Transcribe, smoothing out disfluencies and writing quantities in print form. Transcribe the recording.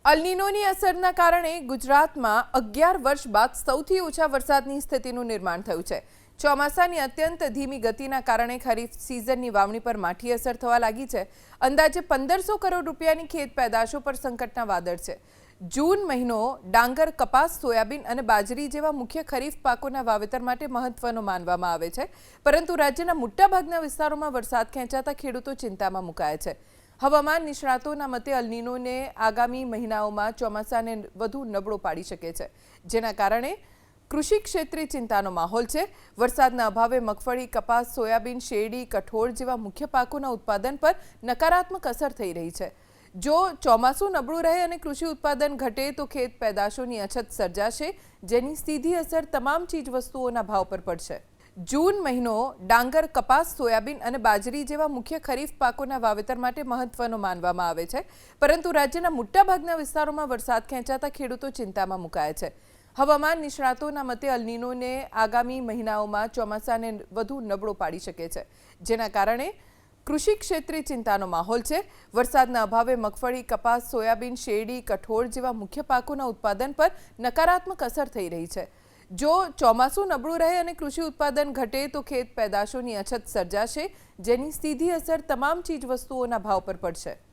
અલ્નીનોની અસરના કારણે ગુજરાતમાં 11 વર્ષ બાદ સૌથી ઓછા વરસાદની સ્થિતિનું નિર્માણ થયું છે। ચોમાસાની અત્યંત ધીમી ગતિના કારણે ખરીફ સિઝનની વાવણી પર માઠી અસર થવા લાગી છે। અંદાજે 1500 કરોડ રૂપિયાની ખેત પેદાશો પર સંકટના વાદળ છે। જૂન મહિનો ડાંગર, કપાસ, સોયાબીન અને બાજરી જેવા મુખ્ય ખરીફ પાકોના વાવેતર માટે મહત્વનો માનવામાં આવે છે, પરંતુ રાજ્યના મોટાભાગના વિસ્તારોમાં વરસાદ ખેંચાતા ખેડૂતો ચિંતામાં મુકાયા છે। હવામાન નિષ્ણાતોના મતે અલ્નીનોને આગામી મહિનાઓમાં ચોમાસાને વધુ નબળો પાડી શકે છે, જેના કારણે કૃષિ ક્ષેત્રે ચિંતાનો માહોલ છે। વરસાદના અભાવે મગફળી, કપાસ, સોયાબીન, શેરડી, કઠોળ જેવા મુખ્ય પાકોના ઉત્પાદન પર નકારાત્મક અસર થઈ રહી છે। જો ચોમાસું નબળું રહે અને કૃષિ ઉત્પાદન ઘટે તો ખેત પેદાશોની અછત સર્જાશે, જેની સીધી અસર તમામ ચીજવસ્તુઓના ભાવ પર પડશે। જૂન મહિનો ડાંગર, કપાસ, સોયાબીન અને બાજરી જેવા મુખ્ય ખરીફ પાકોના વાવેતર માટે મહત્વનો માનવામાં આવે છે, પરંતુ રાજ્યના મોટાભાગના વિસ્તારોમાં વરસાદ ખેંચાતા ખેડૂતો ચિંતામાં મુકાયા છે। હવામાન નિષ્ણાતોના મતે અલ્નીનોને આગામી મહિનાઓમાં ચોમાસાને વધુ નબળો પાડી શકે છે, જેના કારણે કૃષિ ક્ષેત્રે ચિંતાનો માહોલ છે। વરસાદના અભાવે મગફળી, કપાસ, સોયાબીન, શેરડી, કઠોળ જેવા મુખ્ય પાકોના ઉત્પાદન પર નકારાત્મક અસર થઈ રહી છે। જો ચોમાસું નબળું રહે અને કૃષિ ઉત્પાદન ઘટે તો ખેત પેદાશોની અછત સર્જાશે, જેની સીધી અસર તમામ ચીજવસ્તુઓના ભાવ પર પડશે।